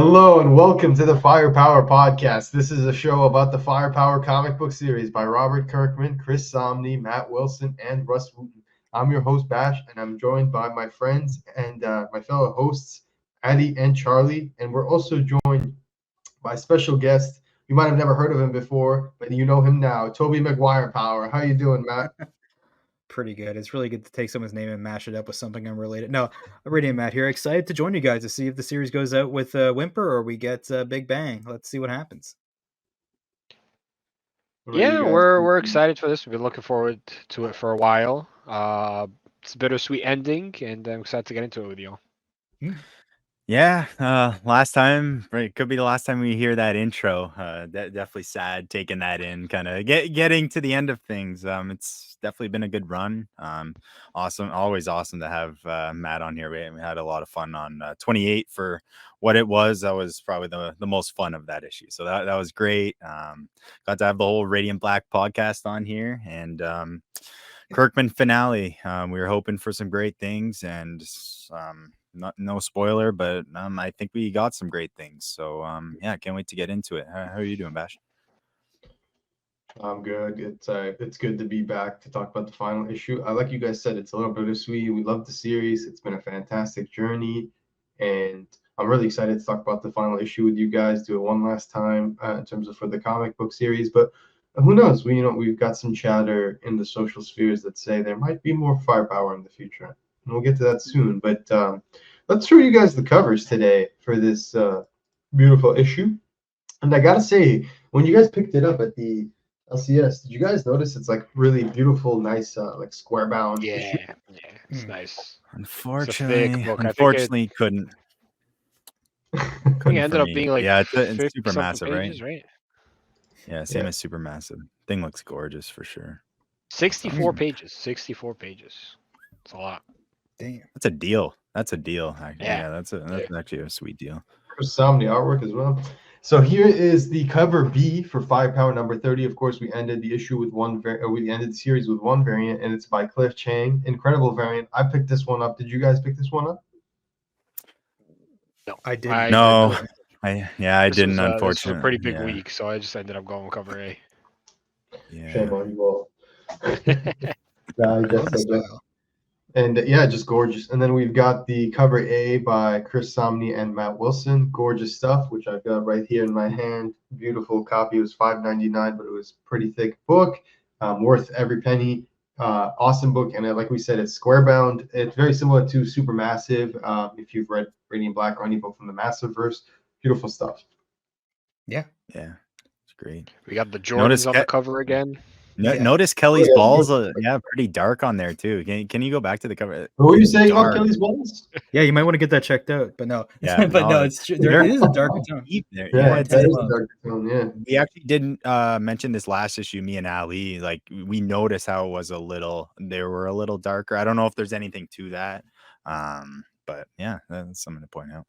Hello and welcome to the Firepower Podcast. This is a show about the Firepower comic book series by Robert Kirkman, Chris Samnee, Matt Wilson, and Russ Wooten. I'm your host, Bash, and I'm joined by my friends and my fellow hosts, Addie and Charlie. And we're also joined by a special guest. You might have never heard of him before, but you know him now, Toby McGuire Power. How you doing, Matt? Pretty good. It's really good to take someone's name and mash it up with something unrelated. No, Iridium Matt here. Excited to join you guys to see if the series goes out with Whimper or we get Big Bang. Let's see what happens. Yeah, we're excited for this. We've been looking forward to it for a while. It's a bittersweet ending, and I'm excited to get into it with you. Yeah, last time, right, could be the last time we hear that intro. Definitely sad taking that in, kind of getting to the end of things. It's definitely been a good run. Awesome, always awesome to have Matt on here. We had a lot of fun on 28 for what it was. That was probably the most fun of that issue. So that was great. Got to have the whole Radiant Black podcast on here, and Kirkman finale. We were hoping for some great things, and no spoiler, but I think we got some great things. So yeah, can't wait to get into it. How are you doing, Bash? I'm good. It's good to be back to talk about the final issue. Like you guys said, it's a little bittersweet. We love the series. It's been a fantastic journey, and I'm really excited to talk about the final issue with you guys. Do it one last time in terms of for the comic book series. But who knows? We've got some chatter in the social spheres that say there might be more firepower in the future, and we'll get to that soon. But let's show you guys the covers today for this beautiful issue. And I gotta say, when you guys picked it up at the LCS, did you guys notice it's like really beautiful, nice, like square bound issue? Yeah, it's nice. Unfortunately, couldn't. It ended up being like it's super massive, pages, right? Yeah, same as super massive. Thing looks gorgeous for sure. 64 pages. 64 pages. It's a lot. Damn, that's a deal. That's actually. Yeah, that's actually a sweet deal. Some the artwork as well. So here is the cover B for Firepower number 30. Of course, we ended the issue with we ended the series with one variant, and it's by Cliff Chang. Incredible variant. I picked this one up. Did you guys pick this one up? No, I didn't. I didn't. Unfortunately, this was a pretty big week, so I just ended up going with cover A. Yeah. Shame on you all. And just gorgeous. And then we've got the cover A by Chris Samnee and Matt Wilson. Gorgeous stuff, which I've got right here in my hand. Beautiful copy. It was $5.99, but it was a pretty thick book, worth every penny. Awesome book. And like we said, it's square bound. It's very similar to Supermassive. If you've read Radiant Black or any book from the Massive verse, beautiful stuff. Yeah, it's great. We got the Jordans on the cover again. Notice Kelly's balls pretty dark on there too. Can you go back to the cover? What were you saying about Kelly's balls? Yeah, you might want to get that checked out. But no, it's true. It is a dark tone. It's a dark tone. Yeah, we actually didn't mention this last issue. Me and Ali, like we noticed how it was they were a little darker. I don't know if there's anything to that, but yeah, that's something to point out.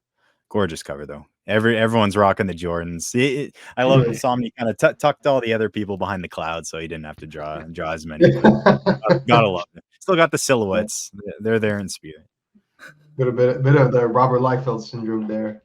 Gorgeous cover though. Everyone's rocking the Jordans. I love that Samnee kind of tucked all the other people behind the clouds, so he didn't have to draw as many. Gotta love it. Still got the silhouettes. They're there in spirit. Got a bit of the Robert Liefeld syndrome there.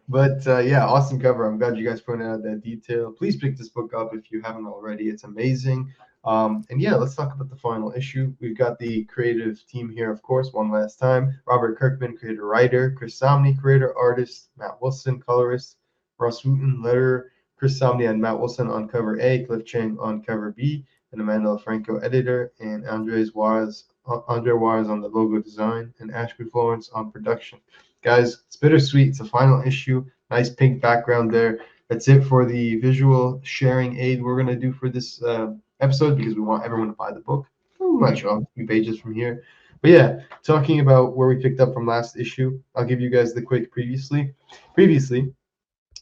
But awesome cover. I'm glad you guys pointed out that detail. Please pick this book up if you haven't already. It's amazing. Let's talk about the final issue. We've got the creative team here, of course, one last time. Robert Kirkman, creator, writer. Chris Samnee, creator, artist. Matt Wilson, colorist. Russ Wooten, letterer. Chris Samnee and Matt Wilson on cover A. Cliff Chang on cover B. And Amanda Franco, editor. And Andre Juarez on the logo design. And Ashby Florence on production. Guys, it's bittersweet. It's a final issue. Nice pink background there. That's it for the visual sharing aid we're going to do for this episode because we want everyone to buy the book. I'm not sure, a few pages from here. But yeah, talking about where we picked up from last issue, I'll give you guys the quick previously. Previously,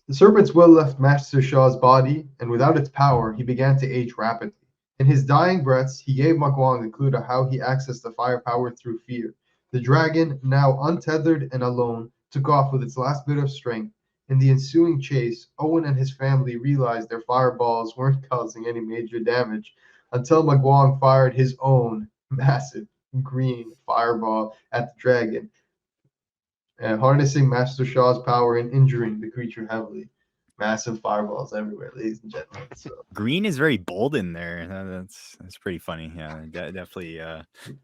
the Serpent's will left Master Shaw's body, and without its power, he began to age rapidly. In his dying breaths, he gave Magwang the clue to how he accessed the firepower through fear. The dragon, now untethered and alone, took off with its last bit of strength. In the ensuing chase, Owen and his family realized their fireballs weren't causing any major damage until Magwang fired his own massive green fireball at the dragon. Harnessing Master Shaw's power and injuring the creature heavily. Massive fireballs everywhere, ladies and gentlemen. So Green is very bold in there. That's pretty funny. Yeah, definitely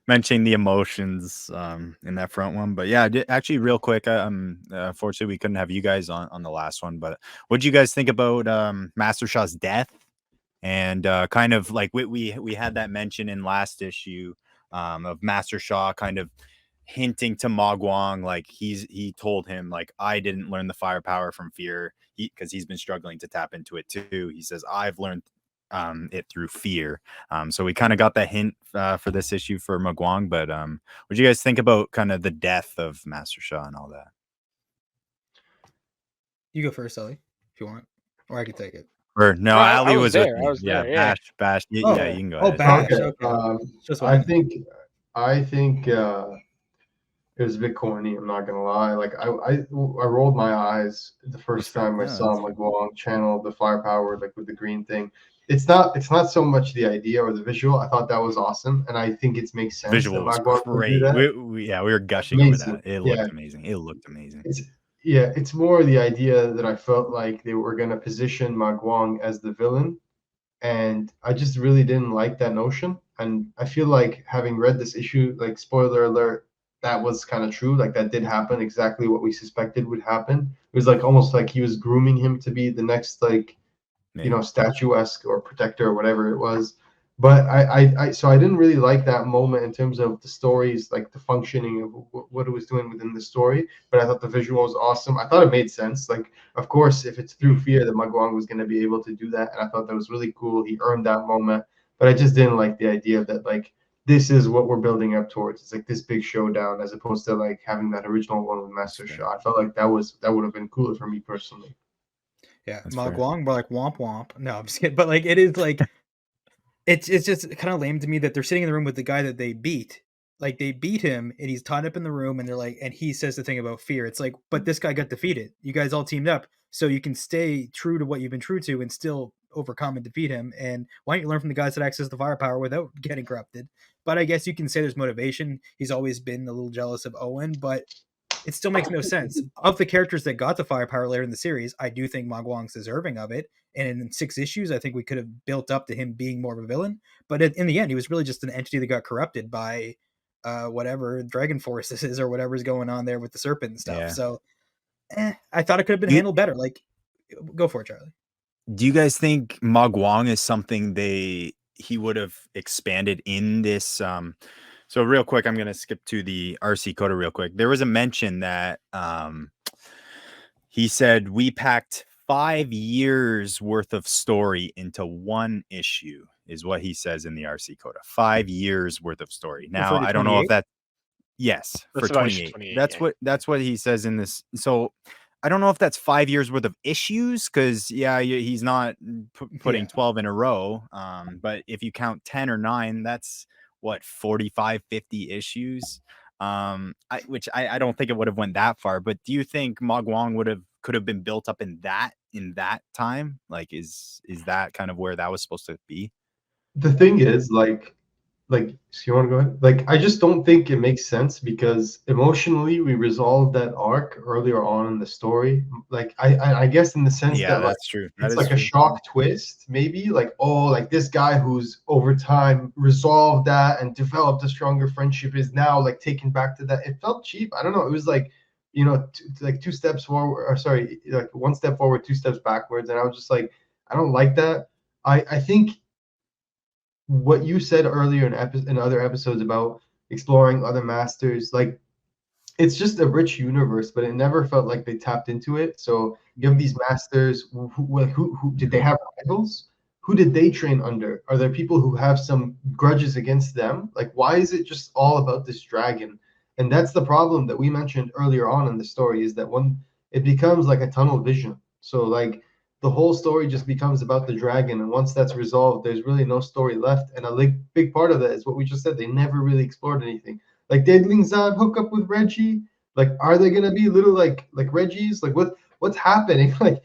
mentioning the emotions in that front one. But yeah, actually, real quick, unfortunately, we couldn't have you guys on the last one. But what do you guys think about Master Shaw's death? And kind of like we had that mention in last issue of Master Shaw kind of hinting to Mogwang, like he told him, like, I didn't learn the firepower from fear, because he's been struggling to tap into it too. He says, I've learned it through fear. So we kind of got that hint for this issue for Mogwang. But what do you guys think about kind of the death of Master Shaw and all that? You go first, Sully, if you want, or I can take it. Or no, No, Ali I was was with there. me. I was Yeah, there. Yeah. Bash. Oh. Yeah, you can go Oh, ahead. Bash. okay. Just I one. think it was a bit corny. I'm not gonna lie. Like I rolled my eyes the first fair. time I No, saw that's fair. Mogwang channel the firepower, like with the green thing. It's not so much the idea or the visual. I thought that was awesome, and I think it makes sense that Visual was Mogwang would do great. that. We were gushing over Amazing. that. It Yeah, looked amazing. It looked amazing. it's more the idea that I felt like they were gonna position Mogwang as the villain, and I just really didn't like that notion. And I feel like, having read this issue, like, spoiler alert, that was kind of true. Like, that did happen, exactly what we suspected would happen. It was like almost like he was grooming him to be the next, like, Yeah. statuesque or protector or whatever it was. But so I didn't really like that moment in terms of the stories, like the functioning of what it was doing within the story. But I thought the visual was awesome. I thought it made sense. Like, of course, if it's through fear that Magwang was going to be able to do that, and I thought that was really cool. He earned that moment. But I just didn't like the idea that, like, this is what we're building up towards. It's like this big showdown, as opposed to like having that original one with Master Shaw. I felt like that would have been cooler for me personally. Yeah, That's fair. Mogwang, we're like womp womp. No, I'm just kidding. But like, it is like, it's just kind of lame to me that they're sitting in the room with the guy that they beat. Like, they beat him and he's tied up in the room, and they're like, and he says the thing about fear. It's like, but this guy got defeated. You guys all teamed up, so you can stay true to what you've been true to and still overcome and defeat him. And why don't you learn from the guys that access the firepower without getting corrupted? But I guess you can say there's motivation. He's always been a little jealous of Owen, but it still makes no sense. Of the characters that got the firepower later in the series, I do think Mogwang's deserving of it. And in 6 issues, I think we could have built up to him being more of a villain. But in the end, he was really just an entity that got corrupted by whatever Dragon Force this is, or whatever's going on there with the serpent and stuff. Yeah. So I thought it could have been handled better. Like, go for it, Charlie. Do you guys think Mogwang is something he would have expanded in this? So real quick, I'm gonna skip to the RC Coda real quick. There was a mention that he said we packed 5 years worth of story into one issue, is what he says in the RC Coda. 5 years worth of story. Now, I don't know if that. Yes, That's for about issue 28. 28, That's what he says in this. So I don't know if that's 5 years worth of issues, because he's not putting 12 in a row. But if you count 10 or 9, that's what, 45, 50 issues. Which I don't think it would have went that far. But do you think Mogwang could have been built up in that time? Like, is that kind of where that was supposed to be? The thing is, so you want to go ahead? Like, I just don't think it makes sense, because emotionally we resolved that arc earlier on in the story. Like, I guess, in the sense that, like, that's true. it's like a shock twist, maybe, like, oh, like, this guy who's over time resolved that and developed a stronger friendship is now, like, taken back to that. It felt cheap. I don't know. It was like, like 2 steps forward, or sorry, like 1 step forward, 2 steps backwards, and I was just like, I don't like that. I think what you said earlier in other episodes about exploring other masters, like, it's just a rich universe, but it never felt like they tapped into it. So you have these masters who did they have rivals? Who did they train under? Are there people who have some grudges against them? Like, why is it just all about this dragon? And that's the problem that we mentioned earlier on in the story, is that when it becomes like a tunnel vision. So, like, the whole story just becomes about the dragon, and once that's resolved, there's really no story left. And a big part of that is what we just said. They never really explored anything. Like, did Ling Zan hook up with Reggie? Like, are they gonna be little, like Reggie's? Like, what's happening? Like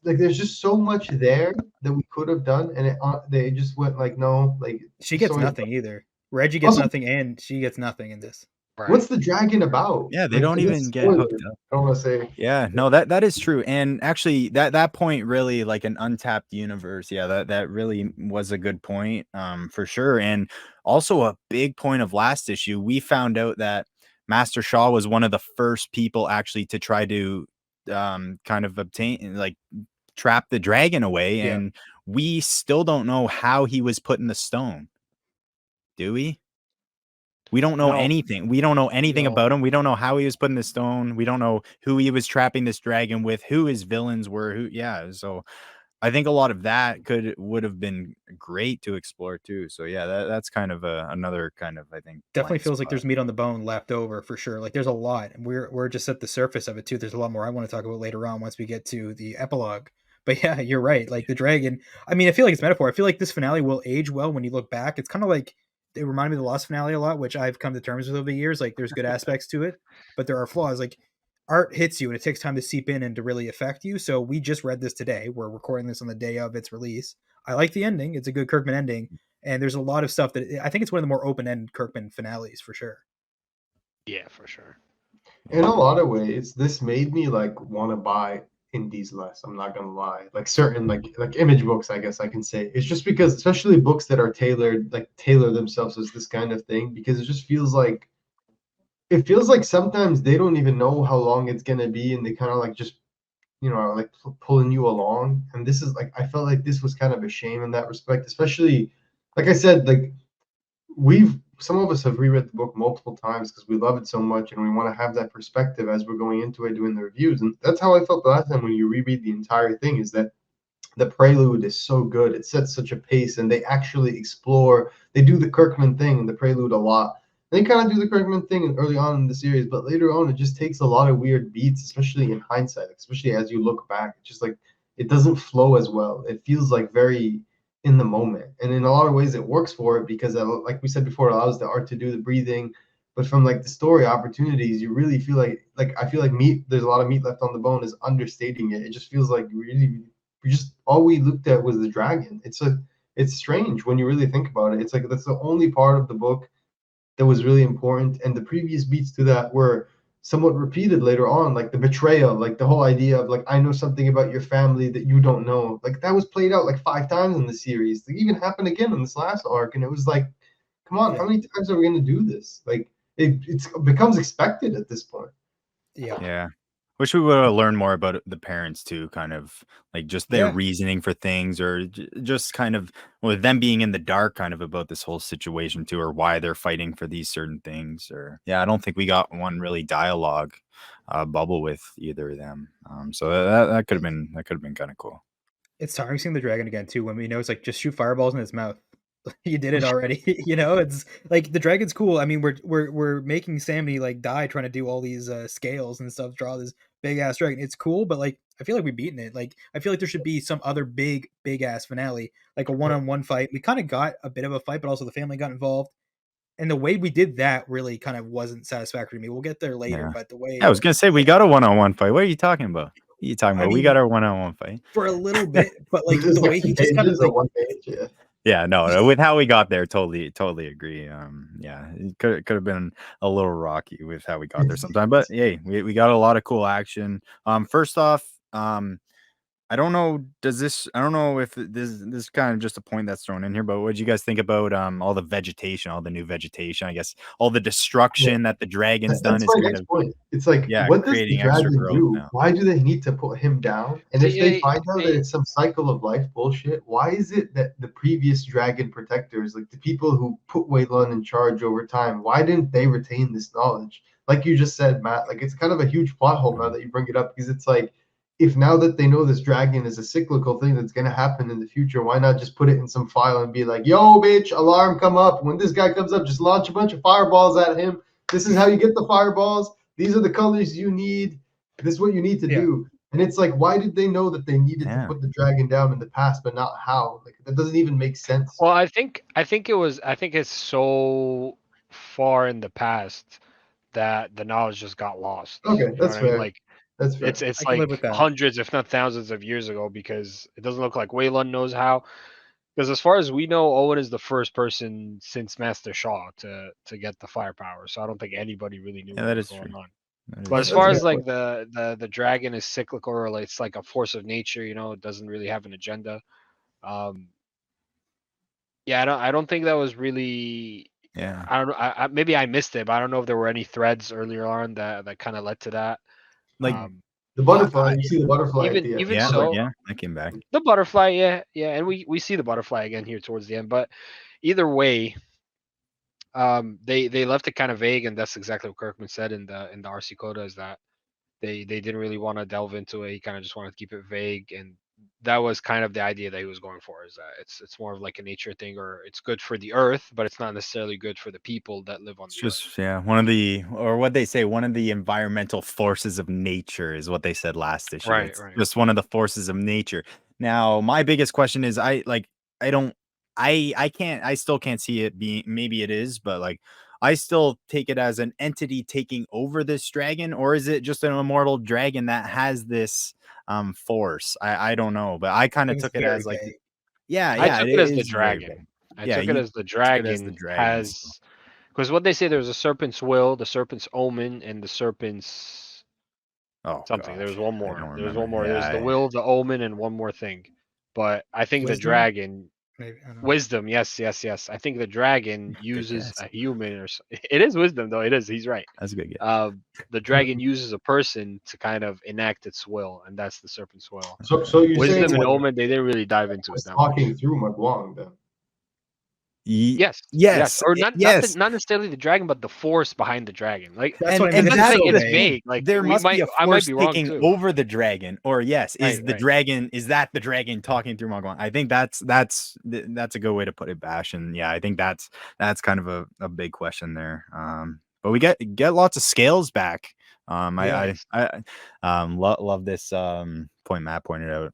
there's just so much there that we could have done, and they just went like, no. Like, she gets nothing either. Reggie gets nothing, and she gets nothing in this. What's the dragon about? Yeah, they Like, don't I guess even get hooked spoilers. up. I don't want to say. Yeah, no, that is true. And actually that point really, like, an untapped universe. Yeah, that really was a good point, for sure. And also a big point of last issue, we found out that Master Shaw was one of the first people actually to try to kind of obtain, like, trap the dragon away, Yeah. and we still don't know how he was put in the stone. Do we? We don't know No. anything. We don't know anything No. about him. We don't know how he was put in the stone. We don't know who he was trapping this dragon with, who his villains were, so I think a lot of that would have been great to explore too. So yeah, that's kind of another kind of, I think, Definitely blank feels like spot. there's meat on the bone left over for sure. Like there's a lot, and we're just at the surface of it too. There's a lot more I want to talk about later on once we get to the epilogue. But yeah, you're right. Like the dragon. I mean, I feel like it's metaphor. I feel like this finale will age well when you look back. It's kind of like it reminded me of the Lost finale a lot, which I've come to terms with over the years. Like there's good aspects to it, but there are flaws. Like art hits you and it takes time to seep in and to really affect you. So we just read this today. We're recording this on the day of its release. I like the ending. It's a good Kirkman ending. And there's a lot of stuff that I think it's one of the more open-end Kirkman finales for sure. Yeah, for sure. In a lot of ways, this made me like want to buy indies less. I'm not gonna lie. Like certain like image books, I guess I can say. It's just because, especially books that are tailored, like tailor themselves as this kind of thing, because it feels like sometimes they don't even know how long it's gonna be, and they kind of like just are like pulling you along. And this is like I felt like this was kind of a shame in that respect, especially like I said, like some of us have reread the book multiple times because we love it so much and we want to have that perspective as we're going into it doing the reviews. And that's how I felt the last time when you reread the entire thing, is that the prelude is so good. It sets such a pace, and they actually explore. They do the Kirkman thing in the prelude a lot. They kind of do the Kirkman thing early on in the series, but later on, it just takes a lot of weird beats, especially in hindsight, especially as you look back. It's just like it doesn't flow as well. It feels like very in the moment, and in a lot of ways, it works for it because, like we said before, it allows the art to do the breathing. But from like the story opportunities, you really feel like I feel like meat. There's a lot of meat left on the bone is understating it. It just feels like really we just all we looked at was the dragon. It's strange when you really think about it. It's like that's the only part of the book that was really important, and the previous beats to that were somewhat repeated later on, like the betrayal, like the whole idea of like I know something about your family that you don't know. Like that was played out like 5 times in the series. It even happened again in this last arc, and it was like, come on, how many times are we gonna do this? Like it becomes expected at this point. Yeah. Wish we would have learned more about the parents too, kind of like just their reasoning for things, or just kind of them being in the dark kind of about this whole situation too, or why they're fighting for these certain things. Or I don't think we got one really dialogue bubble with either of them. So that could have been kind of cool. It's tiring seeing the dragon again too when we know it's like just shoot fireballs in his mouth. You did it already. It's like the dragon's cool. I mean, we're making Samnee like die trying to do all these scales and stuff, draw this big ass dragon. It's cool, but like I feel like we've beaten it. Like I feel like there should be some other big ass finale, like a one-on-one fight. We kind of got a bit of a fight, but also the family got involved. And the way we did that really kind of wasn't satisfactory to me. We'll get there later, but the way I was gonna say we got a one-on-one fight. What are you talking about? What are you talking about? We got our one-on-one fight for a little bit, but like There's the way he just kind of like 1 page, yeah. Yeah, no, with how we got there, totally agree. Yeah, it could have been a little rocky with how we got there sometime, but hey, we got a lot of cool action. First off, I don't know. I don't know if this is kind of just a point that's thrown in here, but what did you guys think about all the vegetation, all the new vegetation? I guess all the destruction that the dragon's done is my kind next of point. It's like, yeah, what does the creating extra dragon growth do? now. Why do they need to put him down? And if they find out that it's some cycle of life bullshit, why is it that the previous dragon protectors, like the people who put Wei Lun in charge over time, why didn't they retain this knowledge? Like you just said, Matt, like it's kind of a huge plot hole now that you bring it up, because it's like, if now that they know this dragon is a cyclical thing that's going to happen in the future, why not just put it in some file and be like, yo, bitch, alarm come up. When this guy comes up, just launch a bunch of fireballs at him. This is how you get the fireballs. These are the colors you need. This is what you need to do. And it's like, why did they know that they needed to put the dragon down in the past, but not how? Like that doesn't even make sense. Well, I think it's so far in the past that the knowledge just got lost. Okay, You know that's what I mean? fair. Like That's fair. it's I can live like with that. hundreds, if not thousands, of years ago, because it doesn't look like Wei Lun knows how. Because as far as we know, Owen is the first person since Master Shaw to get the firepower. So I don't think anybody really knew Yeah, what that was is going true. on. That is But as That's true. far a as good like point. the dragon is cyclical, or like it's like a force of nature, it doesn't really have an agenda. Yeah, I don't think that was really. Yeah. I don't know. Maybe I missed it, but I don't know if there were any threads earlier on that kind of led to that. Like, The But butterfly, you see the butterfly at the end. even yeah, It's like, so, yeah, I came back. the butterfly, yeah, and we see the butterfly again here towards the end. But either way, they left it kind of vague, and that's exactly what Kirkman said in the RC Coda, is that they didn't really want to delve into it. He kind of just wanted to keep it vague, and that was kind of the idea that he was going for, is that it's more of like a nature thing, or it's good for the earth, but it's not necessarily good for the people that live on It's the earth. just, yeah, one of the, or what they say, one of the environmental forces of nature is what they said last issue. Right, It's right. just one of the forces of nature. Now, my biggest question is, I don't, I can't, I still can't see it being, maybe it is, but like, I still take it as an entity taking over this dragon, or is it just an immortal dragon that has this force? I don't know, but I kind of It was took it very as like, vague. yeah, I yeah, took it it as the is very dragon. big. I Yeah, took it you as the took it as the dragon dragon. So. has, because what they say, there's a serpent's will, the serpent's omen, and the serpent's Oh something. There gosh, was one I more. don't There's one remember. more. There's the Yeah, will, the omen, and one more thing. But I think the Wisdom, dragon, maybe I don't know. wisdom. Yes, yes, yes. I think the dragon good uses guess. a human, or it is wisdom though. It is. He's right. That's a good guess. The dragon uses a person to kind of enact its will, and that's the serpent's will. so you're saying Wisdom and like omen, they didn't really dive into it was that much. talking through McGuang then? Yes, Yes, or not yes. not necessarily the dragon, but the force behind the dragon. Like, That's what I mean. I'm and This not is that's saying so the it's vague. thing. vague. Like, There must be a I might force be wrong taking too. over the dragon, or yes, is Right, the right. dragon, is that the dragon talking through Magwan? I think that's a good way to put it, Bash. And yeah, I think that's kind of a big question there. But we get lots of scales back. Yes. I love this point Matt pointed out,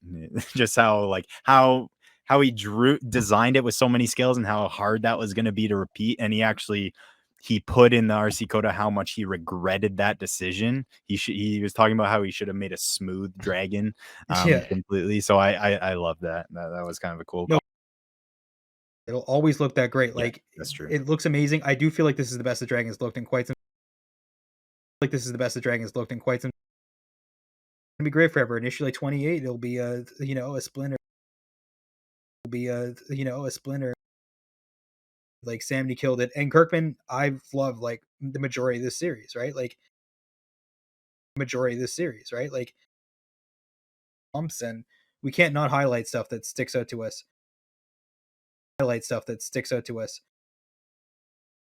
just how he designed it with so many scales, and how hard that was going to be to repeat. And he put in the RC Coda how much he regretted that decision. He was talking about how he should have made a smooth dragon Yeah. completely. So I love that. That was kind of a cool No, it'll always look that great. Yeah, Like, that's true. it looks amazing. I do feel like this is the best the dragon's looked in quite some. Like, this is the best the dragon's looked in quite some. It's gonna be great forever. In issue like 28, it'll be a splinter. It'll be a splinter. Like, Samnee killed it, and Kirkman, I've loved like the majority of this series, right? Like, and we can't not highlight stuff that sticks out to us. The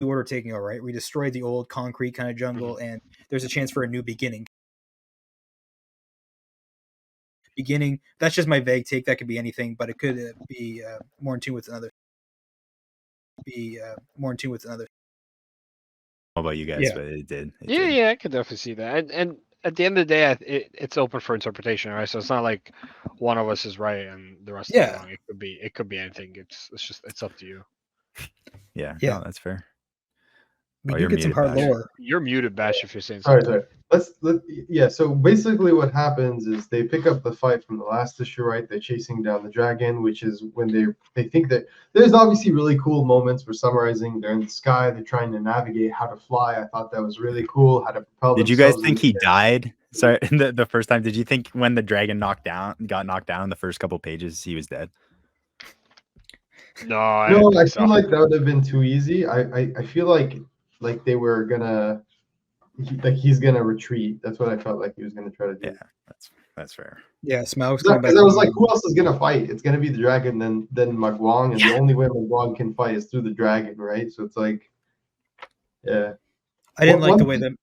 order taking over, right? We destroyed the old concrete kind of jungle, and there's a chance for a new beginning. That's just my vague take. That could be anything, but it could be more in tune with another. How about you guys? Yeah. But it did. Yeah, I could definitely see that. And at the end of the day, it's open for interpretation, right? So it's not like one of us is right and the rest is Yeah. wrong. It could be anything. It's up to you. Yeah. Yeah. No, that's fair. We Oh, do you're get some muted, hard Bash. lore. You're muted, Bash, if you're saying Sorry, something. yeah. So basically, what happens is they pick up the fight from the last issue, right? They're chasing down the dragon, which is when they think that there's obviously really cool moments for summarizing. They're in the sky. They're trying to navigate how to fly. I thought that was really cool. How to propel Did you guys themselves think in he the air. died? Sorry, the first time. Did you think when the dragon got knocked down in the first couple pages, he was dead? No, I No, didn't I think feel so. like that would have been too easy. I feel like they were gonna he's gonna retreat. That's what I felt like he was gonna try to do. Yeah, that's fair. Yeah, Smaug's coming back. Because I was like, who else is gonna fight? It's gonna be the dragon, then Magwang, and the only way Magwang can fight is through the dragon, right? So it's like, yeah. I didn't One like the thing- way that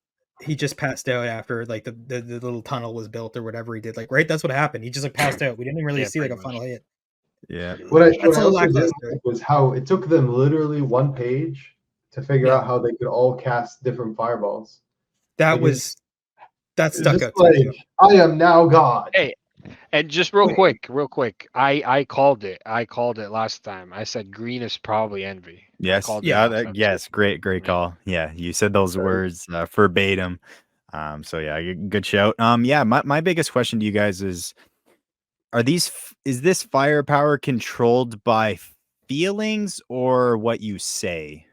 he just passed out after like the little tunnel was built or whatever he did. Like, right, that's what happened. He just like passed out. We didn't really Yeah, see like a pretty final hit. Yeah. What That's I a also little didn't lackluster. like was how it took them literally one page to figure Yeah. out how they could all cast different fireballs. That Like, was that It's stuck just out to me. like, I am now God. Hey, and just real quick, I called it. I called it last time. I said green is probably envy. I Yes. called it Yeah. last time, Yes. too. Great Yeah. call. Yeah, you said those words verbatim. So yeah, good shout. Yeah, my biggest question to you guys is this firepower controlled by feelings or what you say?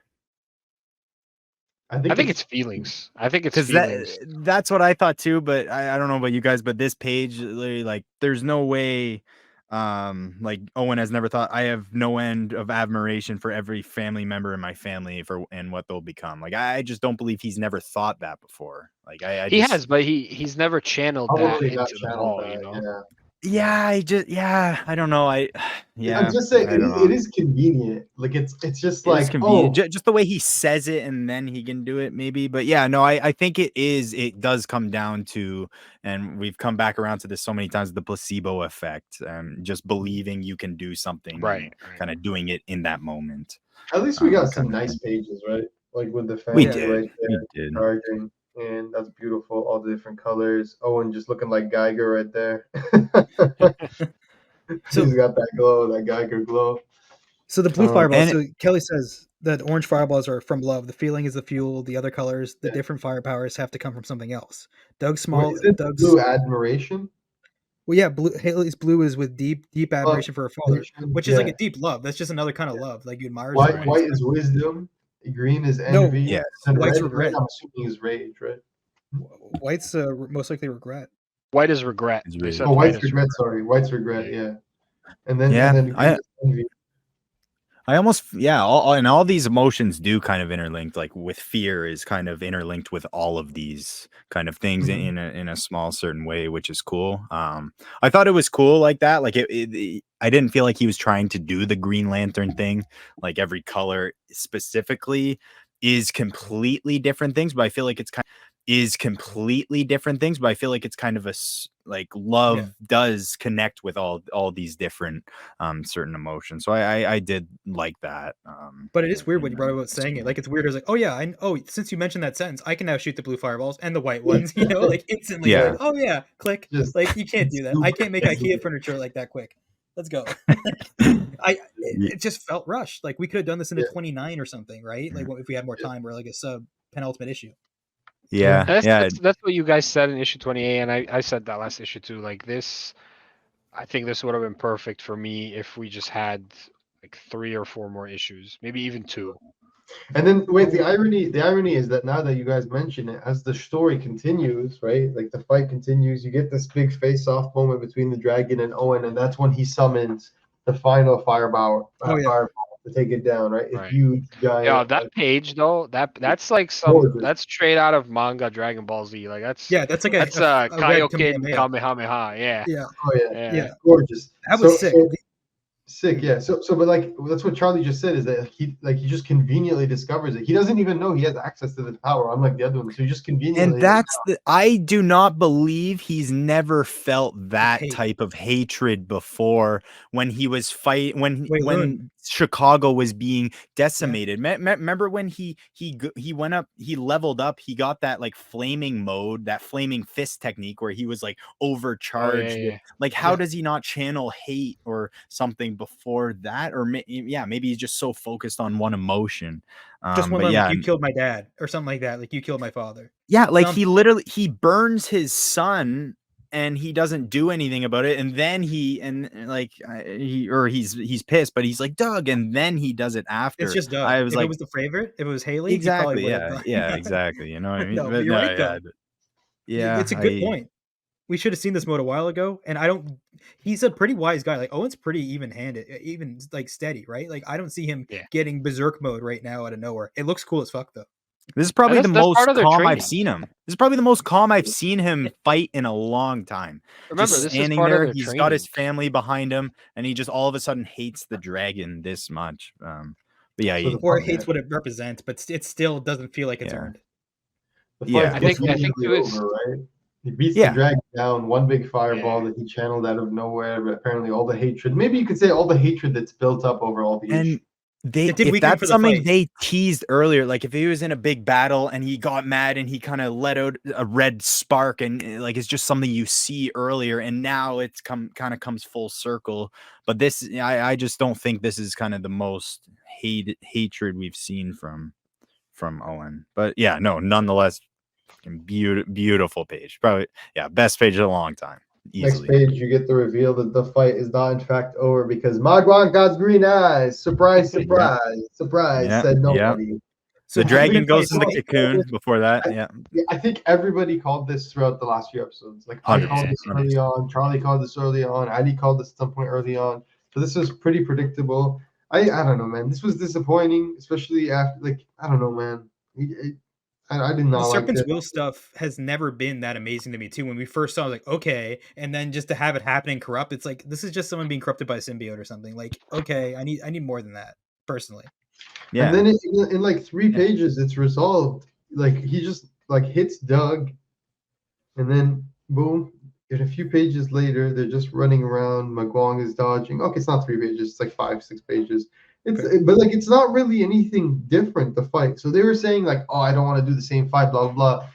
I think it's feelings. I think it's Because feelings. that's what I thought too, but I don't know about you guys, but this page, literally, like, there's no way, like Owen has never thought, I have no end of admiration for every family member in my family and what they'll become. Like, I just don't believe he's never thought that before. Like, I He just, has, but he's never channeled that Probably not into the channeled ball, you that. know? Yeah. I don't know. I'm just saying I don't know. it is convenient. Like it's just It is like, convenient. oh, Just the way he says it, and then he can do it, maybe. But yeah, no, I think it does come down to, and we've come back around to this so many times, the placebo effect, just believing you can do something and Right. kind of doing it in that moment. at least we got some Kind of nice thing. pages, right? Like with the We family did. right We there did. charging, and that's beautiful. All the different colors. Owen just looking like Geiger right there. So He's got that glow, that Geiger glow. So the blue fireballs. And So Kelly says that orange fireballs are from love. The feeling is the fuel. The other colors, the Yeah. different fire powers, have to come from something else. Doug's Wait, small. is it Doug's blue admiration? well, yeah. Blue, Haley's blue is with deep Oh, admiration for her father, which is like yeah. a deep love. That's just another kind of love. Like you admire White, someone. white is wisdom. Green is No, envy. yes, And white's red, regret. I'm assuming is rage, right? White's most likely regret. White is regret. it's They really, said Oh, white white's is regret. Sorry, white's regret. Yeah. Yeah. And then yeah. green is envy. I almost, all these emotions do kind of interlinked, like with fear is kind of interlinked with all of these kind of things Mhm. in a small certain way, which is cool. I thought it was cool like that. Like I didn't feel like he was trying to do the Green Lantern thing. Like every color specifically is completely different things, but I feel like it's kind of like love Yeah. does connect with all these different certain emotions. So I did like that. But it is weird in when you brought about the saying it. story. Like it's weird. It's like, oh yeah, since you mentioned that sentence, I can now shoot the blue fireballs and the white ones. You know, like instantly. Yeah. Like, oh yeah, click. Just Like you can't do that. I can't make IKEA furniture like that quick. Let's go. It just felt rushed. Like we could have done this in a Yeah. 29 or something, right? Like if we had more time, or like a sub penultimate issue. Yeah. That's what you guys said in issue 28, and I said that last issue too. Like this, I think this would have been perfect for me if we just had like 3 or 4 more issues, maybe even 2. And then wait, the irony is that now that you guys mention it, as the story continues, right? Like the fight continues, you get this big face-off moment between the dragon and Owen, and that's when he summons the final fireball to take it down, right? A Right. huge Yeah, giant, that like, page though, that's like gorgeous. that's straight out of manga Dragon Ball Z. Like that's Yeah, that's like that's a red Kaioken Kamehameha. Kamehameha. Yeah. Yeah, Oh yeah, Yeah. gorgeous. that was sick. Sick, yeah. So, but like that's what Charlie just said is that he just conveniently discovers it. He doesn't even know he has access to this power, unlike the other one. So he just conveniently. And I do not believe he's never felt that hate. type of hatred before when he was when Wait, when Chicago was being decimated. Remember when he went up, he leveled up, he got that like flaming mode, that flaming fist technique where he was like overcharged. yeah. Like how does he not channel hate or something before that? Or maybe he's just so focused on one emotion. Just one but line, yeah, like you killed my dad or something like that. Like you killed my father. yeah, like he burns his son and he doesn't do anything about it, and then he's pissed, but he's like Doug, and then he does it after. It's just Doug. I was If it like, was the favorite, if it was Haley, he exactly, probably would have. yeah, exactly. You know what I mean? No, but But you're no, right though. yeah, It's a good point. We should have seen this mode a while ago. And he's a pretty wise guy. Like Owen's pretty even-handed, even like steady, right? Like I don't see him getting berserk mode right now out of nowhere. It looks cool as fuck though. This is probably the most part of their calm I've training. seen him. This is probably the most calm I've seen him fight in a long time. Remember, just this is standing part of there, their he's training. got his family behind him, and he just all of a sudden hates the dragon this much. But yeah, Or hates what it represents, but it still doesn't feel like it's earned. The I think too it's over, right? He beats the dragon down, one big fireball that he channeled out of nowhere, but apparently all the hatred, maybe you could say all the hatred that's built up over all the issues. If that's something they teased earlier, like if he was in a big battle and he got mad and he kind of let out a red spark, and like it's just something you see earlier, and now it's kind of comes full circle. But this, I just don't think this is kind of the most hatred we've seen from Owen. But yeah, no, nonetheless, fucking beautiful page. Probably best page in a long time. Next easily. page, you get the reveal that the fight is not in fact over because Magwan got green eyes. Surprise, surprise, surprise, Yeah, said yeah. nobody. So The do you think dragon the fight goes is in the fake? cocoon before that. Yeah, Yeah, I think everybody called this throughout the last few episodes. Like I called 100%. this early on, Charlie called this early on, Addy called this at some point early on. So this was pretty predictable. I don't know, man. This was disappointing, especially after like I don't know, man. I did The not like Serpent's this. Will stuff has never been that amazing to me too. When we first saw it, like, okay, and then just to have it happen and corrupt, it's like this is just someone being corrupted by a symbiote or something. Like, okay, I need more than that, personally. And Yeah, then in like 3 Yeah. pages, it's resolved. Like he just like hits Doug, and then boom. And a few pages later, they're just running around. Magwang is dodging. Okay, it's not 3 pages. It's like 5, 6 pages. Okay. But like it's not really anything different. The fight. So they were saying like, oh, I don't want to do the same fight. Blah blah blah.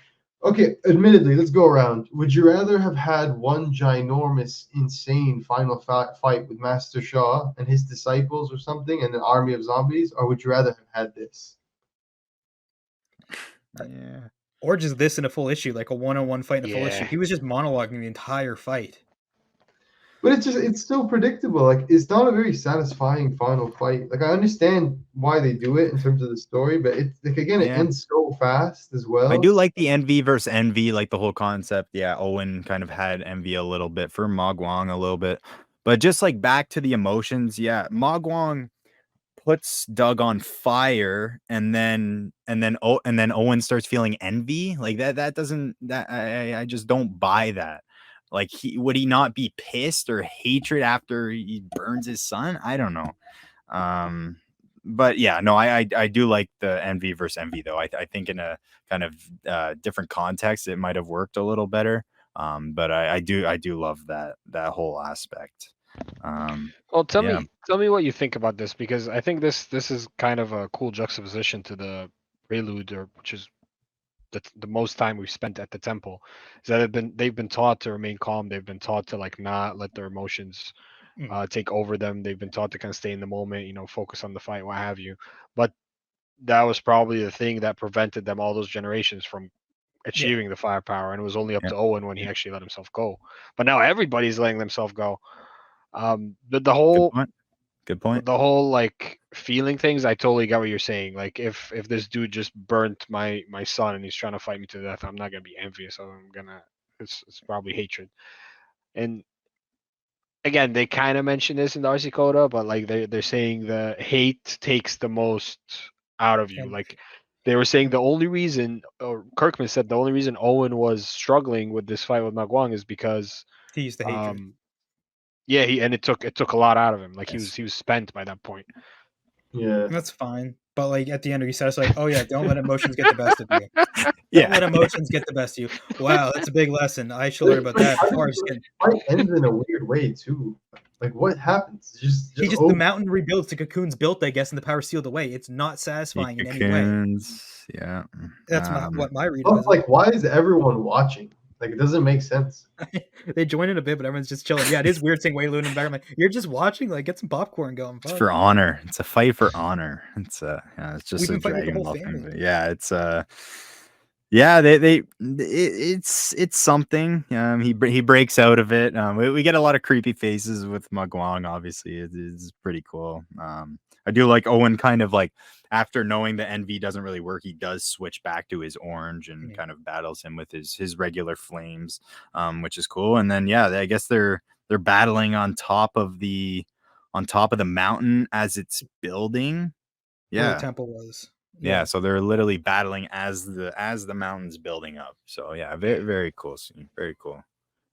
Okay, admittedly, let's go around. Would you rather have had one ginormous, insane final fight with Master Shaw and his disciples or something and an army of zombies, or would you rather have had this? yeah. Or just this in a full issue, like a one-on-one fight in a full issue. Yeah. He was just monologuing the entire fight. But it's still predictable. Like it's not a very satisfying final fight. Like I understand why they do it in terms of the story, but it's like again, it Yeah. ends so fast as well. I do like the envy versus envy, like the whole concept. Yeah, Owen kind of had envy a little bit for Mogwang a little bit, but just like back to the emotions. Yeah, Mogwang puts Doug on fire, and then Owen starts feeling envy. Like that doesn't that I just don't buy that. Like would he not be pissed or hatred after he burns his son? I don't know. But yeah, no, I do like the envy versus envy though. I think in a kind of different context it might have worked a little better. But I do love that whole aspect. Well, tell Yeah. me what you think about this, because I think this is kind of a cool juxtaposition to the prelude, or which is the most time we've spent at the temple, is that they've been taught to remain calm. They've been taught to like not let their emotions take over them. They've been taught to kind of stay in the moment, focus on the fight, what have you. But that was probably the thing that prevented them all those generations from achieving the firepower, and it was only up Yeah. to Owen when he actually let himself go. But now everybody's letting themselves go. The whole Good point. the whole like feeling things, I totally get what you're saying. Like if this dude just burnt my son and he's trying to fight me to death, I'm not gonna be envious. It's probably hatred. And again, they kind of mention this in the RC Coda, but like they're saying the hate takes the most out of you. And Like they were saying the only reason, or Kirkman said the only reason Owen was struggling with this fight with Magwang is because he used the hatred. yeah, it took a lot out of him. Like Yes. he was spent by that point. Yeah. That's fine. But like at the end, he says like, "Oh yeah, don't let emotions get the best of you. Don't Yeah. let emotions get the best of you." Wow, that's a big lesson. I should learn about that How before I does just the get. fight ends in a weird way too. Like what happens? Just The mountain rebuilds. The cocoon's built, I guess, and the power sealed away. It's not satisfying in any way. Cocoons. Yeah. That's what my read of But it. like, why is everyone watching? Like, it doesn't make sense. They join in a bit, but everyone's just chilling. Yeah, it is weird seeing Wei Lun in the background. Like, you're just watching. Like, get some popcorn going. It's Fuck. for honor. It's a fight for honor. It's it's just We've a been fighting with the Dragon whole Ball thing. family. But yeah, it's it's something. He breaks out of it. We get a lot of creepy faces with Magwang. Obviously, it's pretty cool. I do like Owen kind of like after knowing the envy doesn't really work, he does switch back to his orange and kind of battles him with his regular flames, which is cool. And then yeah, I guess they're battling on top of the mountain as it's building. Where the Yeah. temple was. Yeah, so they're literally battling as the mountain's building up. So yeah, very very cool scene, very cool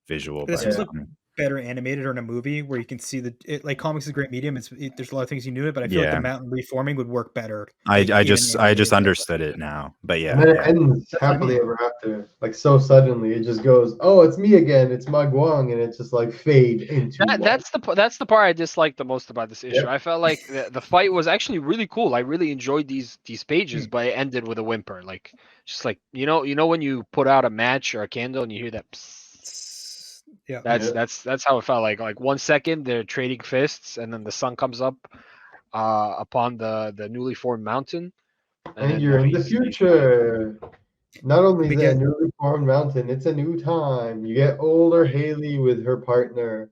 visual. This By was like Samnee. better animated or in a movie where you can see like comics is a great medium. There's a lot of things you knew it, but I feel like the mountain reforming would work better. I Like, just understood it now, but yeah, And then it yeah. ends That's what I happily mean. ever after. Like so suddenly, it just goes, "Oh, it's me again. It's Magwang," and it's just like fade into white. That's the part I disliked the most about this issue. Yep. I felt like the fight was actually really cool. I really enjoyed these pages, but it ended with a whimper. Like just like when you put out a match or a candle and you hear that. Psst, Yeah. that's how it felt like. Like 1 second they're trading fists, and then the sun comes up upon the newly formed mountain, And then you're now in the he's fighting. future. Not only We is it a get- newly formed mountain, it's a new time. You get older Haley with her partner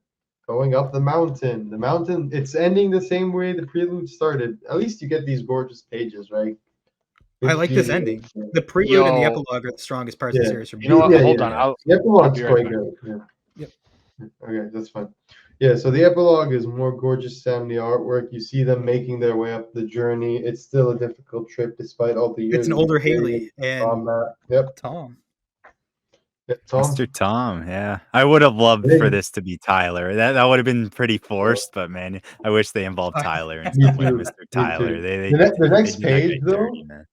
going up the mountain. The mountain, it's ending the same way the prelude started. At least you get these gorgeous pages, right? I like this 15 ending. Yeah. The prelude and the Yo, epilogue are the strongest parts of the Yeah. series for me. you know what? Yeah, Hold yeah, on. yeah. The I'll epilogue's be right quite back. good. Yeah. Yep. Okay, that's fine. Yeah, so the epilogue is more gorgeous Samnee artwork. You see them making their way up the journey. It's still a difficult trip despite all the years It's an of older experience. Haley and Yep. Tom. Yeah, Tom. Mr. Tom, yeah. I would have loved for Hey, this to be Tyler. That would have been pretty forced, but man, I wish they involved I- Tyler and me stuff like too. Mr. Me Tyler. too. They The they next did that page, guy though, dirty, man.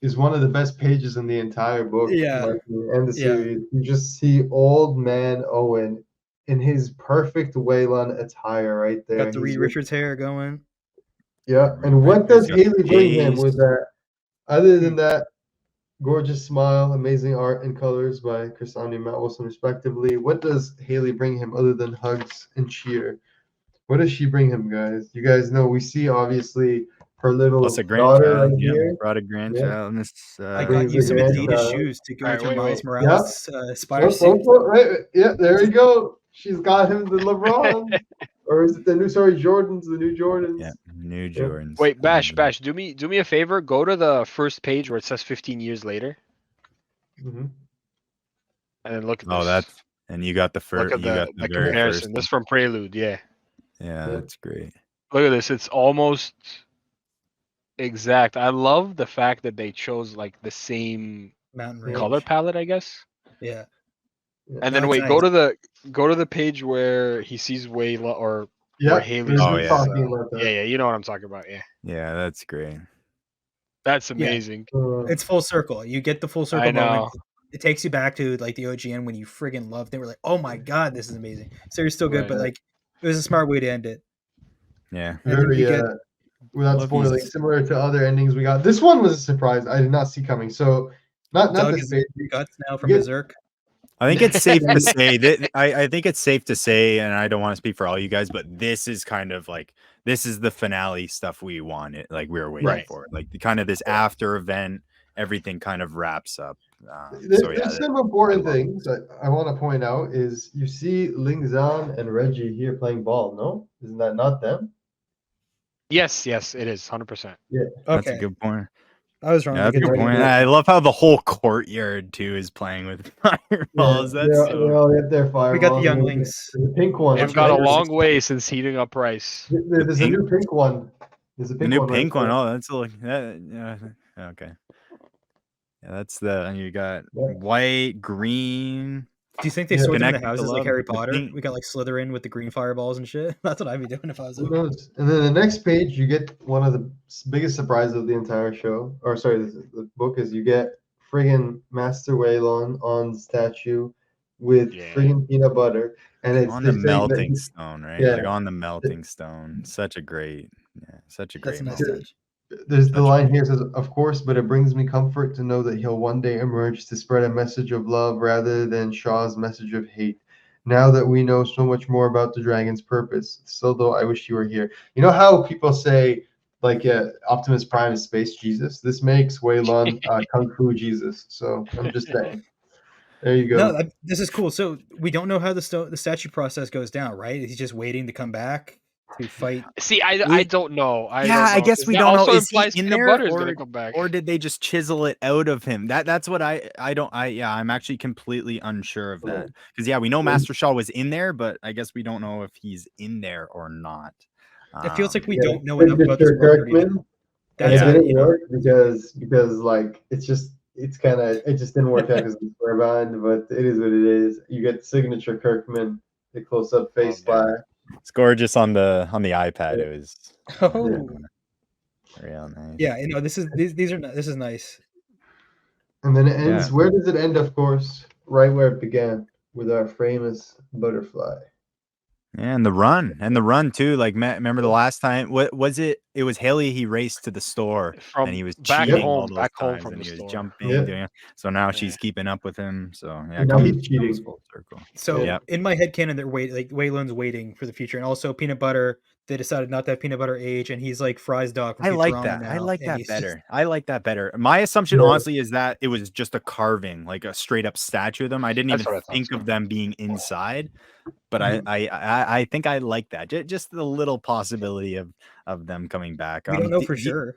is one of the best pages in the entire book, in Yeah. my opinion, and the Yeah. series. You just see old man Owen in his perfect Wayland attire right there. Got the He's Reed with, Richards hair going. yeah. And what does He's got Haley the bring him pace. with that? Other than Hmm. that, gorgeous smile, amazing art and colors by Chrisani and Matt Wilson, respectively. What does Haley bring him other than hugs and cheer? What does she bring him, guys? You guys know we see obviously her little Plus a daughter grandchild. right Yeah, here. brought a Yeah, grandchild. This I got brings you the some Adidas grandchild. shoes to go All with right, your wait, Miles wait. Morales Spire Whoop, suit. whoop, whoop, right, yeah, there you go. She's got him the LeBron, or is it the new? Sorry, Jordans, the new Jordans. Yeah, new Yeah. Jordans. Wait, Bash, do me a favor. Go to the first page where it says 15 years later, Mhm. and then look at Oh, this. that's and you got the Look first. at You got the the very comparison. first. This from Prelude, yeah. Yeah, Yeah. that's great. Look at this. It's almost exact. I love the fact that they chose like the same Mountain range. color palette, I guess. Yeah. And No, then it's wait, nice. go to the page where he sees Wayla or Yeah, where Haley we were Oh, sees. yeah. talking about that. Yeah, you know what I'm talking about. Yeah, Yeah, that's great. that's Yeah. amazing. It's full circle. You get the full circle I moment. know. It takes you back to like the OGN when you friggin' loved. They were like, "Oh my god, this is amazing." So you're still good, Right. but like it was a smart way to end it. Yeah. And then we Very, get without Love spoiling, these. similar to other endings we got. This one was a surprise. I did not see coming. So, not Doug this is page. guts now from get- Berserk. I think it's safe to say that I think it's safe to say, and I don't want to speak for all you guys, but this is kind of like this is the finale stuff we wanted, like we were waiting Right. for, like the kind of this after event, everything kind of wraps up. There's some important I love things that I want to point out. Is you see Ling Zhan and Reggie here playing ball? No, isn't that not them? Yes, it is 100%. That's a Okay, good point. I was wrong. Yeah, that's a They good get point. the- I love how the whole courtyard too is playing with fireballs. That's they so. all get their fireballs. We got the and younglings. there's a pink one. They've That's got a right. long way since heating up Rice. There's a pink- new pink one. There's a The pink new one. right pink one. there. Oh, that's like that. Yeah, okay. Yeah, that's the. And you got Yeah. white, green. Do you think they Yeah. sort them into Connected to houses like love, Harry the Potter? pink- We got like Slytherin with the green fireballs and shit. That's what I'd be doing if I was Who them. knows? And then the next page, you get one of the biggest surprises of the entire show, or sorry, the book is you get friggin' Master Waylon on the statue with Yeah. friggin' peanut butter, and it's on they're the saying that melting stone, right? yeah. Like on the melting stone. Such a great That's great a nice moment. touch. There's the Such a line great- here says, "Of course, but it brings me comfort to know that he'll one day emerge to spread a message of love rather than Shaw's message of hate. Now that we know so much more about the dragon's purpose, still though, I wish you were here." You know how people say, like, Optimus Prime is Space Jesus? This makes Waylon Kung Fu Jesus. So I'm just saying. There you go. No, this is cool. So we don't know how the statue process goes down, right? He's just waiting to come back to fight. See, I don't know. I Yeah, don't know, I guess 'cause we that don't know. also Is he implies in peanut there, butter is gonna come back. or did they just chisel it out of him? That's what I don't. I'm actually completely unsure of that because we know Master Shaw was in there, but I guess we don't know if he's in there or not. It feels like we Yeah, don't know enough about this signature world yet. Kirkman. And That's it it. didn't work because like it just didn't work out because of the square bind, but it is what it is. You get signature Kirkman, the close up face Oh, man. fly. It's gorgeous on the iPad. It was Oh, real nice. yeah. You know, this is nice. And then it ends. Yeah. Where does it end? Of course, right where it began with our famous butterfly. And the run too. Like, remember the last time? What was it? It was Haley. He raced to the store and From he was back cheating all those back home times, from and the he was store. jumping, Yeah. doing it. So now Yeah. she's keeping up with him. So yeah, And now he's comes cheating. full circle. So Yeah. in my head canon, they're Waylon's waiting for the future, and also peanut butter. They decided not to have peanut butter age, and he's like Fry's dog from I like Futurama that. now. I like and that he's just- better. I like that better. My assumption, Yeah. honestly, is that it was just a carving, like a straight up statue of them. I didn't That's even what I thought think too. of them being inside. But Mhm. I think I like that. Just the little possibility of them coming back. we don't know for Do sure.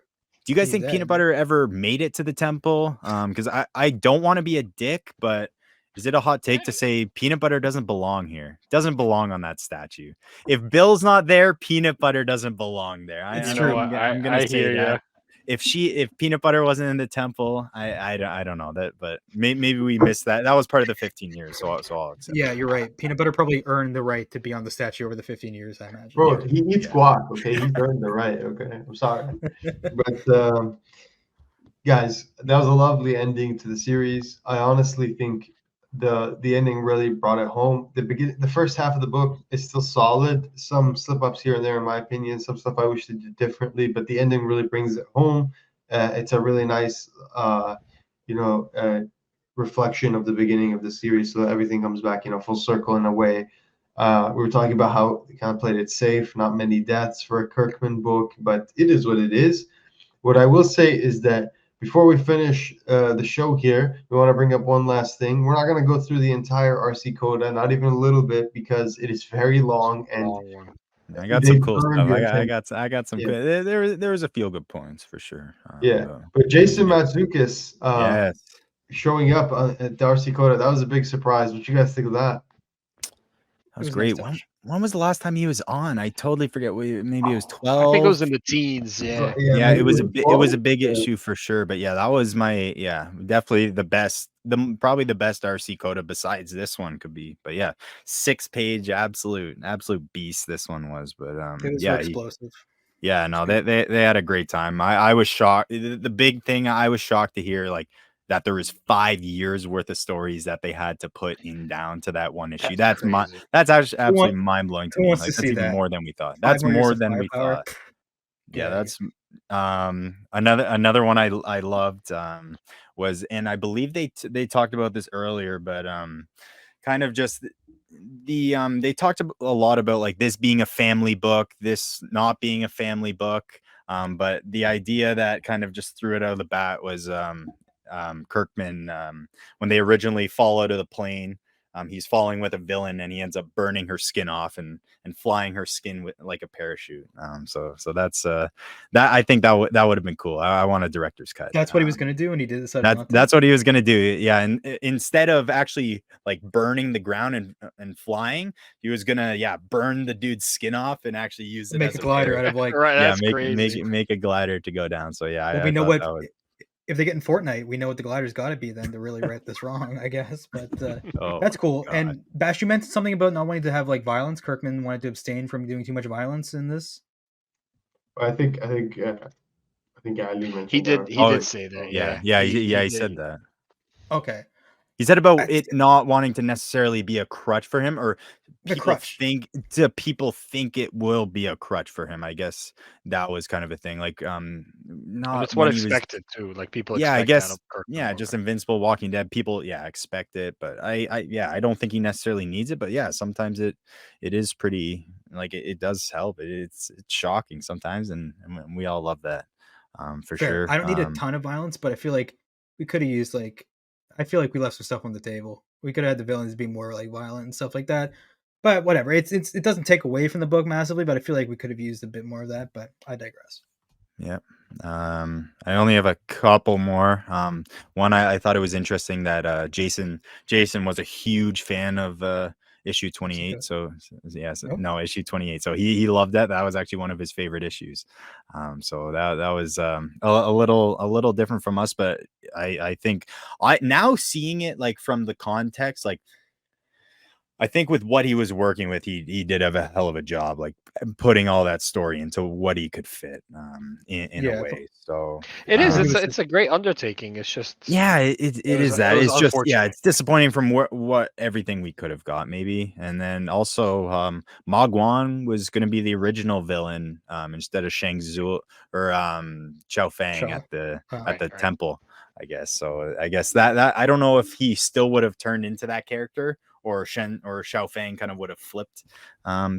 you guys He's think Peanut dead. Butter ever made it to the temple? Because I don't want to be a dick, but is it a hot take to say Peanut Butter doesn't belong here? Doesn't belong on that statue. If Bill's not there, Peanut Butter doesn't belong there. It's You true. know what? I'm gonna I say hear that. you. If Peanut Butter wasn't in the temple, I don't know that, but maybe we missed that. That was part of the 15 years, so I'll accept. Yeah, you're right. Peanut butter probably earned the right to be on the statue over the 15 years, I imagine. Bro, he eats Yeah. guac, okay? He's earned the right, okay? I'm sorry. But guys, that was a lovely ending to the series. I honestly think the ending really brought it home. The first half of the book is still solid. Some slip ups here and there, in my opinion. Some stuff I wish they did differently, but the ending really brings it home. It's a really nice, you know, reflection of the beginning of the series, so that everything comes back, full circle in a way. We were talking about how they kind of played it safe, not many deaths for a Kirkman book, but it is what it is. What I will say is that before we finish the show here, we want to bring up one last thing. We're not going to go through the entire RC Coda, not even a little bit, because it is very long and Long one. I got some they've cool earned stuff. your I attention. got some Yeah. good. There was a few good points for sure. Yeah, but Jason yeah. Matsoukas Yes. showing up at the RC Coda, that was a big surprise. What you guys think of that? That was was nice great. touch. When was the last time he was on? I totally forget. Maybe it was I think it 12. was in the teens. Yeah. Yeah, maybe it was it was a 12? big Yeah. issue for sure. But yeah, that was definitely the best. Probably the best RC Coda besides this one could be. But yeah, 6-page, absolute beast. This one was. But It was yeah, explosive. yeah, no, they had a great time. I was shocked. The big thing I was shocked to hear, like, that there was 5 years worth of stories that they had to put in down to that one issue. That's crazy. That's absolutely mind blowing to Who me. wants Like, to that's see even that? more than we thought. 5 That's more years more of than we firepower. thought. Get Yeah, outta that's another one I loved was, and I believe they talked about this earlier, but kind of just they talked a lot about like this being a family book, this not being a family book. But the idea that kind of just threw it out of the bat was Kirkman, when they originally fall out of the plane, he's falling with a villain and he ends up burning her skin off and flying her skin with like a parachute. So that's that, I think that would have been cool. I want a director's cut. That's what he was going to do, and he decided not to. That's what he was gonna do. Yeah, and instead of actually like burning the ground and flying, he was gonna burn the dude's skin off and actually use it Make as a glider parachute. out of like. Right. Yeah, That's crazy. make a glider to go down. So yeah, Well, I we know thought what that would. if they get in Fortnite, we know what the glider's got to be then to really right this wrong, I guess. But Oh, that's cool. God. And Bash, you mentioned something about not wanting to have like violence. Kirkman wanted to abstain from doing too much violence in this. I think Ali mentioned He that. did say that. He did. said that. Okay. He said about I- it not wanting to necessarily be a crutch for him, or The crutch. people think it will be a crutch for him. I guess that was kind of a thing. Like, But not it's what when he was. expected too. Like people Yeah, I expect that guess. of Kirkman Yeah, more just than- Invincible, Walking Dead. People, expect it, but I don't think he necessarily needs it. But yeah, sometimes it is pretty, like, it does help. It's shocking sometimes, and we all love that, for Fair. sure. I don't need a ton of violence, but I feel like we could have used like. I feel like we left some stuff on the table. We could have had the villains be more like violent and stuff like that. But whatever. It doesn't take away from the book massively, but I feel like we could have used a bit more of that. But I digress. Yeah. I only have a couple more. One, I thought it was interesting that Jason was a huge fan of issue 28. So no, issue 28. So he loved that. That was actually one of his favorite issues. So that was a little different from us, but I think now seeing it like from the context, like, I think with what he was working with, he did have a hell of a job, like putting all that story into what he could fit in a Yeah, way. So It is. he It's was a great undertaking. It's just yeah, it is that. it was It's just unfortunate. it's disappointing from what everything we could have got maybe. And then also Ma Guan was going to be the original villain instead of Shang Zhu or Chao Fang Shaw. at the Right. temple, I guess. So I guess that I don't know if he still would have turned into that character or Xiao Fang kind of would have flipped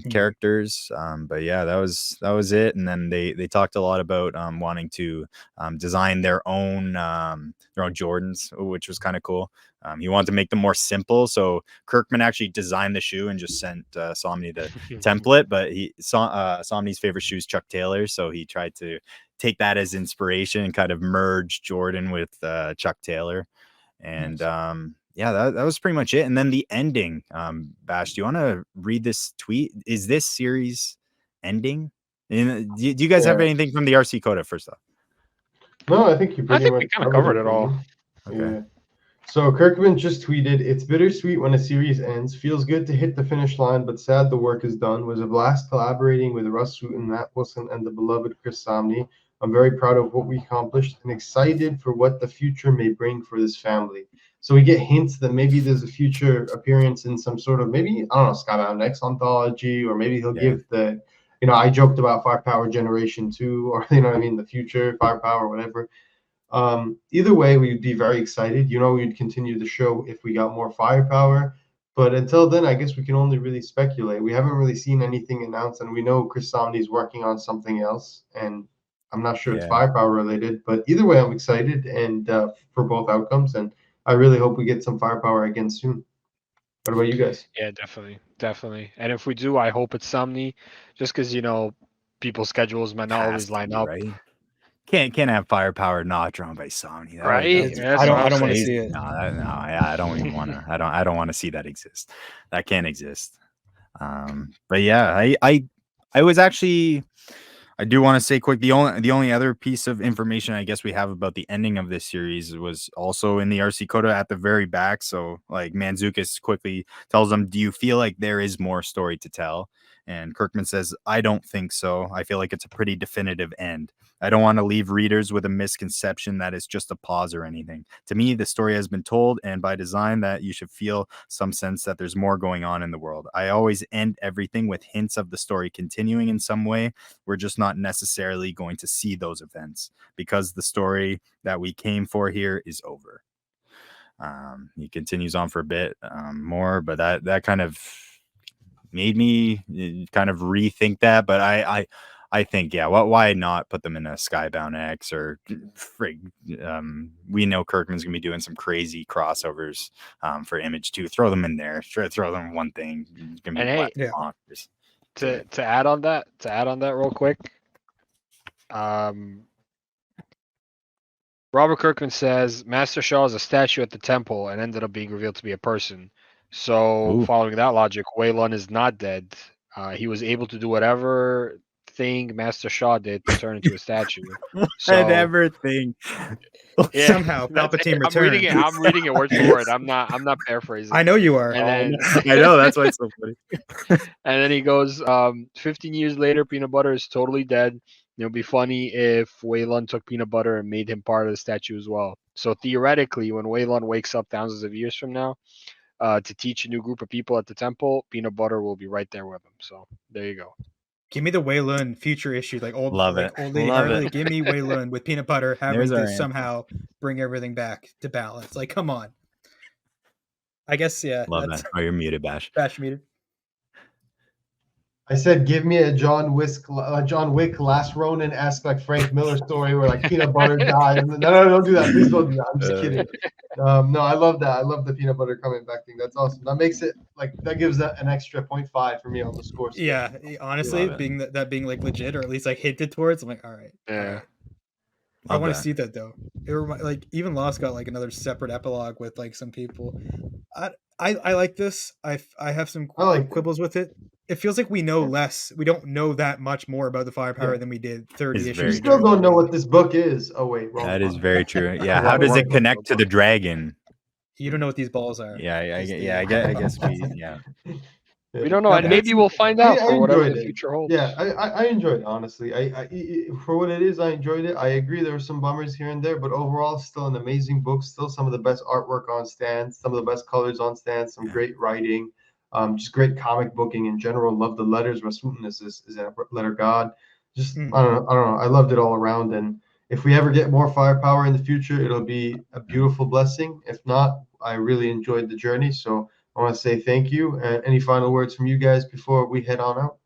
characters. But yeah, that was it. And then they talked a lot about wanting to design their own Jordans, which was kind of cool. He wanted to make them more simple, so Kirkman actually designed the shoe and just sent Samnee the template. But Samnee's favorite shoe is Chuck Taylor, so he tried to take that as inspiration and kind of merge Jordan with Chuck Taylor. And yeah, that was pretty much it. And then the ending. Bash, do you want to read this tweet? Is this series ending? And do you guys have anything from the RC Coda first off? No, I think you pretty much we kind of covered it for all. me. Okay. Yeah. So Kirkman just tweeted, "It's bittersweet when a series ends. Feels good to hit the finish line, but sad the work is done. Was a blast collaborating with Russ Wooten, Matt Wilson, and the beloved Chris Samnee. I'm very proud of what we accomplished and excited for what the future may bring for this family." So we get hints that maybe there's a future appearance in some sort of, maybe, I don't know, Skybound X anthology, or maybe he'll give the, I joked about Firepower Generation 2, or, the future Firepower, whatever. Either way, we'd be very excited. We'd continue the show if we got more Firepower. But until then, I guess we can only really speculate. We haven't really seen anything announced, and we know Chris Samnee's working on something else, and I'm not sure it's Firepower related. But either way, I'm excited and for both outcomes, and I really hope we get some Firepower again soon. What about you guys? Yeah, definitely. And if we do, I hope it's Samnee, just because people's schedules might not always line up. Right? Can't have Firepower not drawn by Samnee. Right? I don't want to see it. No, I don't even want to. I don't want to see that exist. That can't exist. But yeah, I was actually. I do want to say quick. The only other piece of information I guess we have about the ending of this series was also in the RC Coda at the very back. So like Mantzoukas quickly tells them, "Do you feel like there is more story to tell?" And Kirkman says, "I don't think so. I feel like it's a pretty definitive end. I don't want to leave readers with a misconception that it's just a pause or anything. To me, the story has been told, and by design that you should feel some sense that there's more going on in the world. I always end everything with hints of the story continuing in some way. We're just not necessarily going to see those events because the story that we came for here is over." He continues on for a bit more, but that kind of made me kind of rethink that. But I think, yeah, why not put them in a Skybound X or we know Kirkman's gonna be doing some crazy crossovers for Image 2. Throw them in there. Throw them in one thing. It's gonna be bonkers. To add on that real quick, Robert Kirkman says Master Shaw is a statue at the temple and ended up being revealed to be a person. So following that logic, Wei Lun is not dead. He was able to do whatever thing Master Shaw did to turn into a statue. Whatever thing. Yeah, somehow Palpatine returned. I'm reading it word for word. I'm not paraphrasing. I know you are. And then, I know, that's why it's so funny. And then he goes, 15 years later, Peanut Butter is totally dead. It'll be funny if Wei Lun took Peanut Butter and made him part of the statue as well. So theoretically, when Wei Lun wakes up thousands of years from now to teach a new group of people at the temple, Peanut Butter will be right there with him. So there you go. Give me the Wei Lun future issue, like old lady Love Harley. it. Give me Wei Lun with Peanut Butter having There's our to answer. somehow bring everything back to balance. Like, come on. I guess, yeah. Love that. Oh, you're muted, Bash. Bash muted. I said, give me a John Wick Last Ronin-esque like Frank Miller story where like Peanut Butter died. No, don't do that. Please don't do that. I'm just kidding. No, I love that. I love the Peanut Butter coming back thing. That's awesome. That makes it that gives that an extra 0.5 for me on the score. Yeah, honestly, being like legit or at least like hinted towards, I'm like, all right. Yeah. I want to see that though. It even Lost got like another separate epilogue with like some people. I like this. I have some quibbles with it. It feels like we know less. We don't know that much more about the Firepower than we did 30 issues. We still don't know what this book is. Oh wait, wrong that book. is very true. Yeah, how does it connect to the dragon? You don't know what these balls are. Yeah, I 'cause guess we, yeah. We don't know, No, and but maybe we'll find I out for whatever the enjoyed it. future holds. Yeah, I enjoyed it, honestly. For what it is, I enjoyed it. I agree there were some bummers here and there, but overall, still an amazing book. Still some of the best artwork on stands, some of the best colors on stands, some Yeah. great writing, just great comic booking in general. Love the letters. Rasputin is a letter god. Just I don't know. I loved it all around. And if we ever get more firepower in the future, it'll be a beautiful blessing. If not, I really enjoyed the journey. So I want to say thank you. And any final words from you guys before we head on out?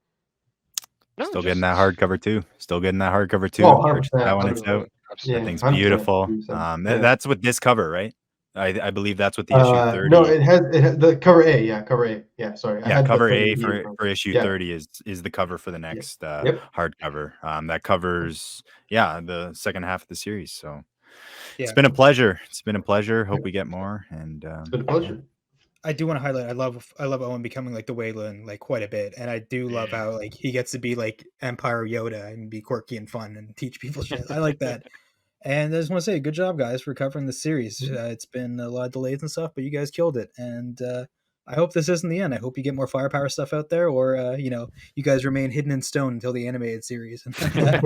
No, Still just getting that hardcover too. Still getting that hardcover too. Oh, Purchase 100%, that when it's 100%. out. Yeah, That thing's 100%, beautiful. 100%. Yeah. That's with this cover, right? I believe that's what the issue 30. No, it has the cover A. Yeah, cover A. Yeah, sorry. I Yeah, had the cover 30 A B in front. for issue Yeah. 30 is the cover for the next Yep. hardcover. That covers the second half of the series. So it's Yeah. been a pleasure. It's been a pleasure. Hope we get more. And It's been a pleasure. I do want to highlight. I love Owen becoming like the Wayland like quite a bit, and I do love how like he gets to be like Empire Yoda and be quirky and fun and teach people shit. I like that. And I just want to say, good job, guys, for covering the series. It's been a lot of delays and stuff, but you guys killed it. And I hope this isn't the end. I hope you get more firepower stuff out there, or you guys remain hidden in stone until the animated series. yeah.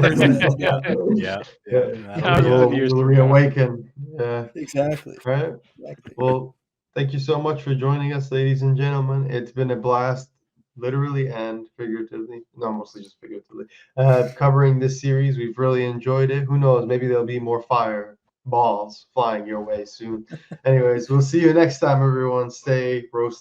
We'll reawaken. Yeah. Exactly. Right. Well, thank you so much for joining us, ladies and gentlemen. It's been a blast, literally and figuratively. No, mostly just figuratively. Covering this series, we've really enjoyed it. Who knows? Maybe there'll be more fireballs flying your way soon. Anyways, we'll see you next time, everyone. Stay roasted.